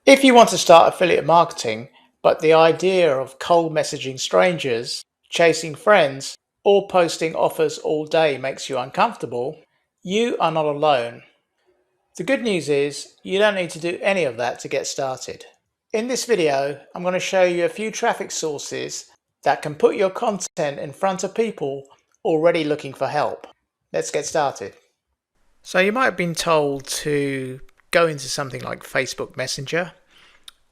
If you want to start affiliate marketing, but the idea of cold messaging strangers, chasing friends, or posting offers all day makes you uncomfortable, you are not alone. The good news is you don't need to do any of that to get started. In this video, I'm going to show you a few traffic sources that can put your content in front of people already looking for help. Let's get started. So you might have been told to go into something like Facebook Messenger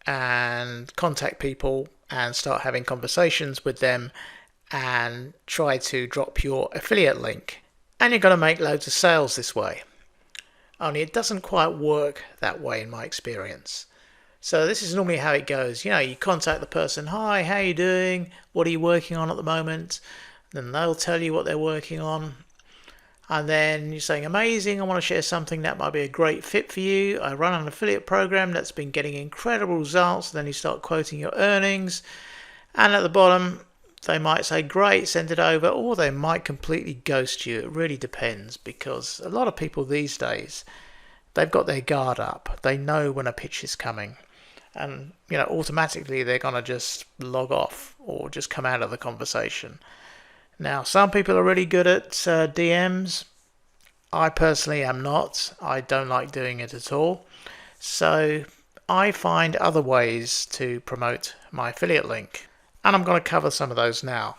and contact people and start having conversations with them and try to drop your affiliate link. And you're going to make loads of sales this way. Only it doesn't quite work that way in my experience. So this is normally how it goes. You contact the person, hi, how are you doing? What are you working on at the moment? Then they'll tell you what they're working on. And then you're saying, amazing, I want to share something that might be a great fit for you. I run an affiliate program that's been getting incredible results. Then you start quoting your earnings. And at the bottom, they might say, great, send it over. Or they might completely ghost you. It really depends, because a lot of people these days, they've got their guard up. They know when a pitch is coming. And, automatically they're going to just log off or just come out of the conversation. Now, some people are really good at DMs. I personally am not. I don't like doing it at all. So I find other ways to promote my affiliate link. And I'm going to cover some of those now.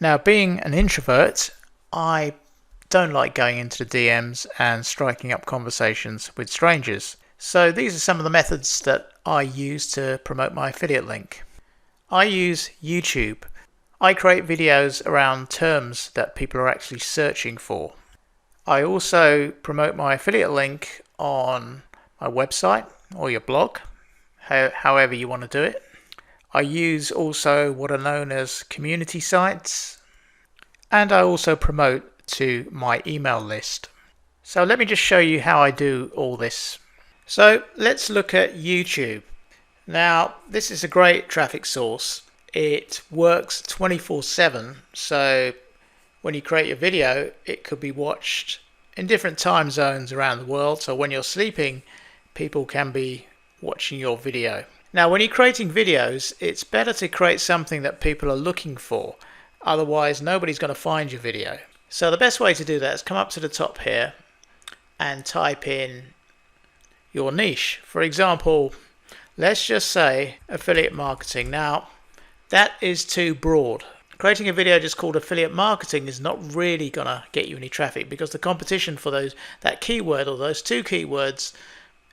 Now, being an introvert, I don't like going into the DMs and striking up conversations with strangers. So these are some of the methods that I use to promote my affiliate link. I use YouTube. I create videos around terms that people are actually searching for. I also promote my affiliate link on my website or your blog, however you want to do it. I use also what are known as community sites, and I also promote to my email list. So let me just show you how I do all this. So let's look at YouTube. Now, this is a great traffic source. It works 24/7, so when you create your video, it could be watched in different time zones around the world. So when you're sleeping, people can be watching your video. Now, when you're creating videos, it's better to create something that people are looking for. Otherwise, nobody's going to find your video. So the best way to do that is come up to the top here and type in your niche. For example, let's just say affiliate marketing. Now, that is too broad. Creating a video just called affiliate marketing is not really going to get you any traffic, because the competition for that keyword or those two keywords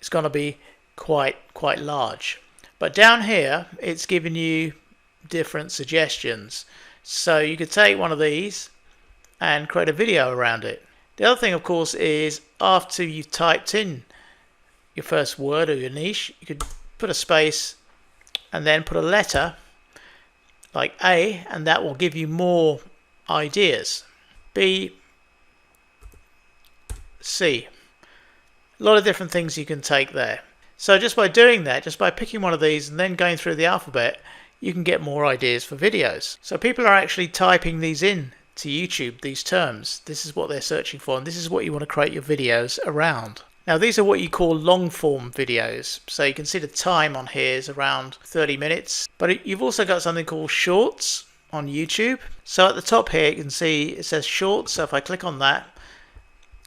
is going to be quite large. But down here, it's giving you different suggestions. So you could take one of these and create a video around it. The other thing, of course, is after you've typed in your first word or your niche, you could put a space and then put a letter like A, and that will give you more ideas. B, C. A lot of different things you can take there. So just by doing that, just by picking one of these and then going through the alphabet, you can get more ideas for videos. So people are actually typing these in to YouTube, these terms. This is what they're searching for, and this is what you want to create your videos around. Now, these are what you call long form videos. So you can see the time on here is around 30 minutes. But you've also got something called shorts on YouTube. So at the top here, you can see it says shorts. So if I click on that,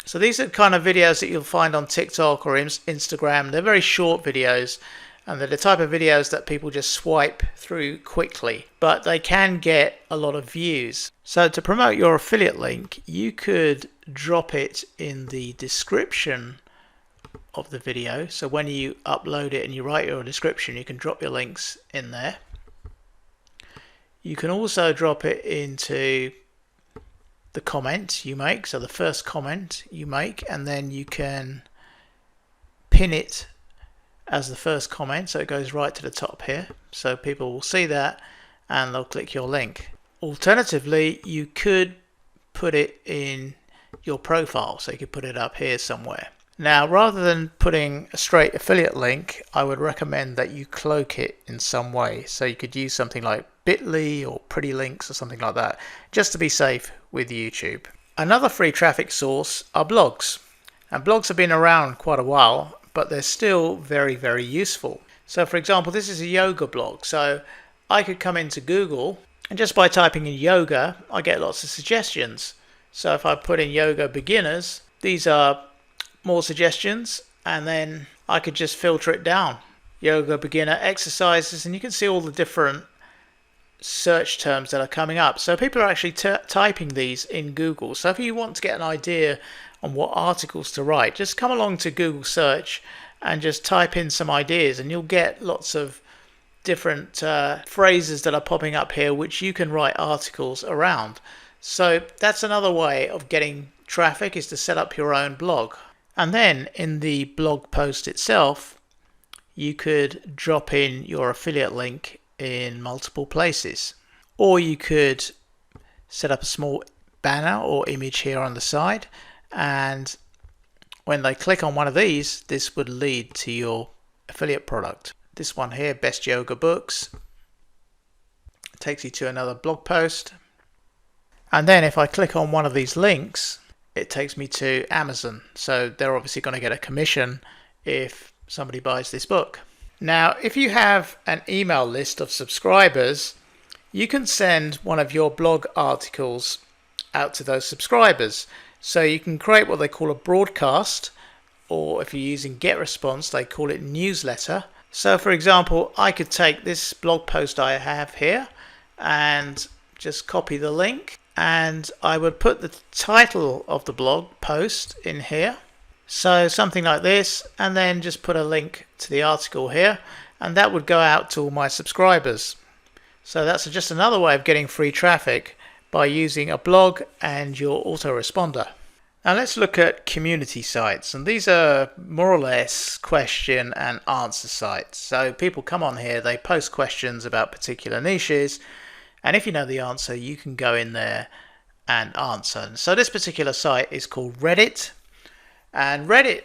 so these are the kind of videos that you'll find on TikTok or Instagram. They're very short videos, and they're the type of videos that people just swipe through quickly, but they can get a lot of views. So to promote your affiliate link, you could drop it in the description of the video. So when you upload it and you write your description, you can drop your links in there. You can also drop it into the comment you make, so the first comment you make, and then you can pin it as the first comment, so it goes right to the top here, so people will see that and they'll click your link. Alternatively, you could put it in your profile, so you could put it up here somewhere. Now, rather than putting a straight affiliate link, I would recommend that you cloak it in some way. So you could use something like bit.ly or Pretty Links or something like that, just to be safe with YouTube. Another free traffic source are blogs. And blogs have been around quite a while, but they're still very, very useful. So for example, this is a yoga blog. So I could come into Google and just by typing in yoga, I get lots of suggestions. So if I put in yoga beginners, these are more suggestions, and then I could just filter it down. Yoga beginner exercises, and you can see all the different search terms that are coming up. So people are actually typing these in Google. So if you want to get an idea on what articles to write, just come along to Google search and just type in some ideas, and you'll get lots of different phrases that are popping up here which you can write articles around. So that's another way of getting traffic, is to set up your own blog. And then in the blog post itself, you could drop in your affiliate link in multiple places. Or you could set up a small banner or image here on the side, and when they click on one of these, this would lead to your affiliate product. This one here, Best Yoga Books, takes you to another blog post. And then if I click on one of these links, it takes me to Amazon. So they're obviously going to get a commission if somebody buys this book. Now, if you have an email list of subscribers, you can send one of your blog articles out to those subscribers. So you can create what they call a broadcast, or if you're using GetResponse, they call it newsletter. So for example, I could take this blog post I have here and just copy the link, and I would put the title of the blog post in here. So something like this, and then just put a link to the article here, and that would go out to all my subscribers. So that's just another way of getting free traffic by using a blog and your autoresponder. Now let's look at community sites, and these are more or less question and answer sites. So people come on here, they post questions about particular niches, and if you know the answer, you can go in there and answer. So this particular site is called Reddit, and Reddit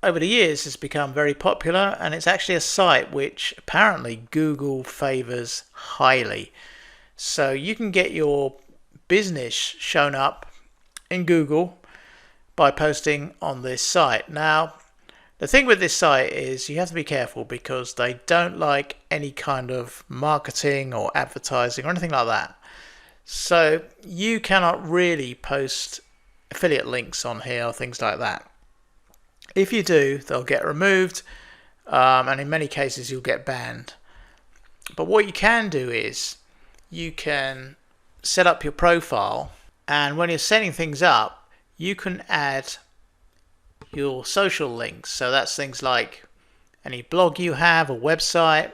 over the years has become very popular, and it's actually a site which apparently Google favors highly. So you can get your business shown up in Google by posting on this site. Now, the thing with this site is you have to be careful because they don't like any kind of marketing or advertising or anything like that. So you cannot really post affiliate links on here or things like that. If you do, they'll get removed, and in many cases you'll get banned. But what you can do is you can set up your profile, and when you're setting things up, you can add your social links. So that's things like any blog you have, a website,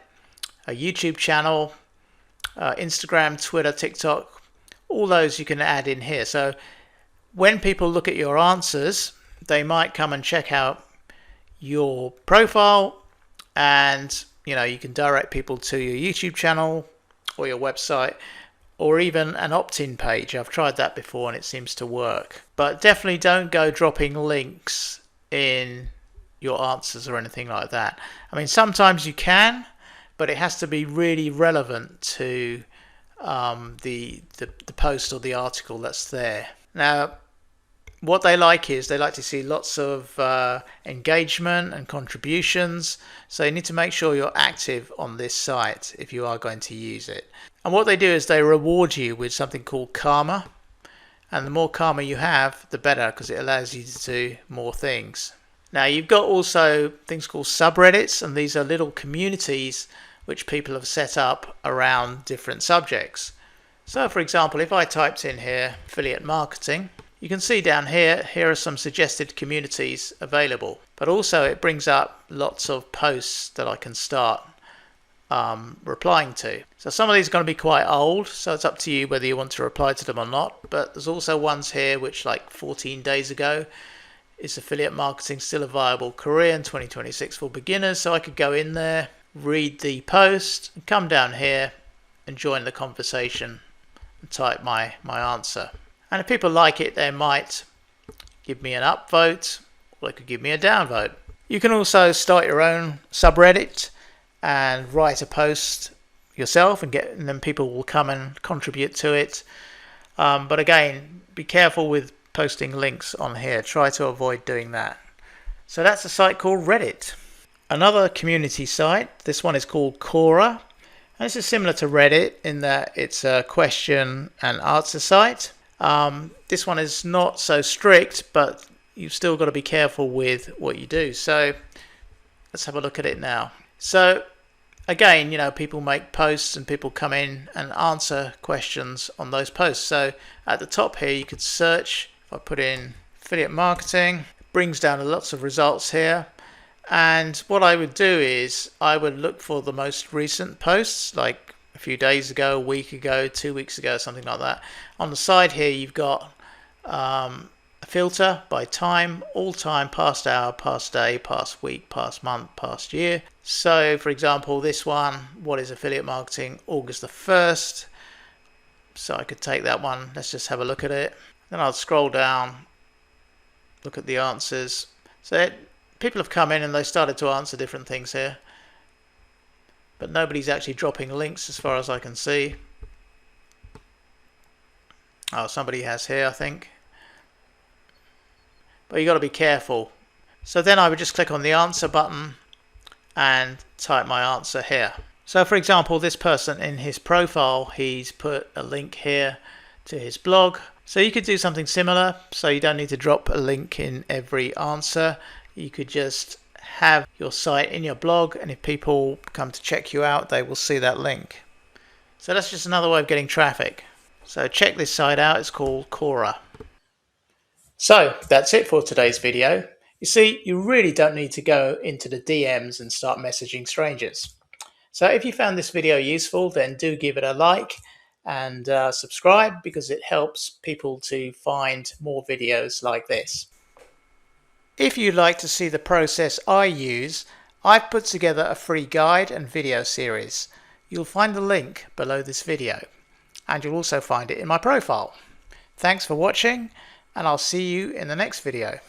a YouTube channel, Instagram, Twitter, TikTok, all those you can add in here. So when people look at your answers, they might come and check out your profile, and you can direct people to your YouTube channel or your website, or even an opt-in page. I've tried that before and it seems to work. But definitely don't go dropping links in your answers or anything like that. I mean, sometimes you can, but it has to be really relevant to the post or the article that's there. Now, what they like is they like to see lots of engagement and contributions. So you need to make sure you're active on this site if you are going to use it. And what they do is they reward you with something called karma. And the more karma you have, the better, because it allows you to do more things. Now you've got also things called subreddits, and these are little communities which people have set up around different subjects. So for example, if I typed in here affiliate marketing, you can see down here are some suggested communities available. But also it brings up lots of posts that I can start replying to. So some of these are going to be quite old, so it's up to you whether you want to reply to them or not. But there's also ones here which, like 14 days ago, is affiliate marketing still a viable career in 2026 for beginners. So I could go in there, read the post, and come down here and join the conversation and type my answer. And if people like it, they might give me an upvote, or they could give me a downvote. You can also start your own subreddit and write a post yourself, and then people will come and contribute to it. But again, be careful with posting links on here. Try to avoid doing that. So that's a site called Reddit. Another community site, this one is called Quora. And this is similar to Reddit in that it's a question and answer site. This one is not so strict, but you've still got to be careful with what you do. So let's have a look at it now. So again, people make posts and people come in and answer questions on those posts. So at the top here, you could search. If I put in affiliate marketing, it brings down lots of results here. And what I would do is I would look for the most recent posts, like a few days ago, a week ago, 2 weeks ago, something like that. On the side here, you've got a filter by time, all time, past hour, past day, past week, past month, past year. So for example, this one, what is affiliate marketing? August the 1st. So I could take that one. Let's just have a look at it. Then I'll scroll down, look at the answers. So people have come in and they started to answer different things here. But nobody's actually dropping links as far as I can see. Oh, somebody has here, I think. But you've got to be careful. So then I would just click on the answer button and type my answer here. So for example, this person in his profile, he's put a link here to his blog. So you could do something similar. So you don't need to drop a link in every answer. You could just have your site in your blog, and if people come to check you out, they will see that link. So that's just another way of getting traffic. So check this site out. It's called Quora. So that's it for today's video. You see, you really don't need to go into the DMs and start messaging strangers. So if you found this video useful, then do give it a like and subscribe, because it helps people to find more videos like this. If you'd like to see the process I use, I've put together a free guide and video series. You'll find the link below this video, and you'll also find it in my profile. Thanks for watching, and I'll see you in the next video.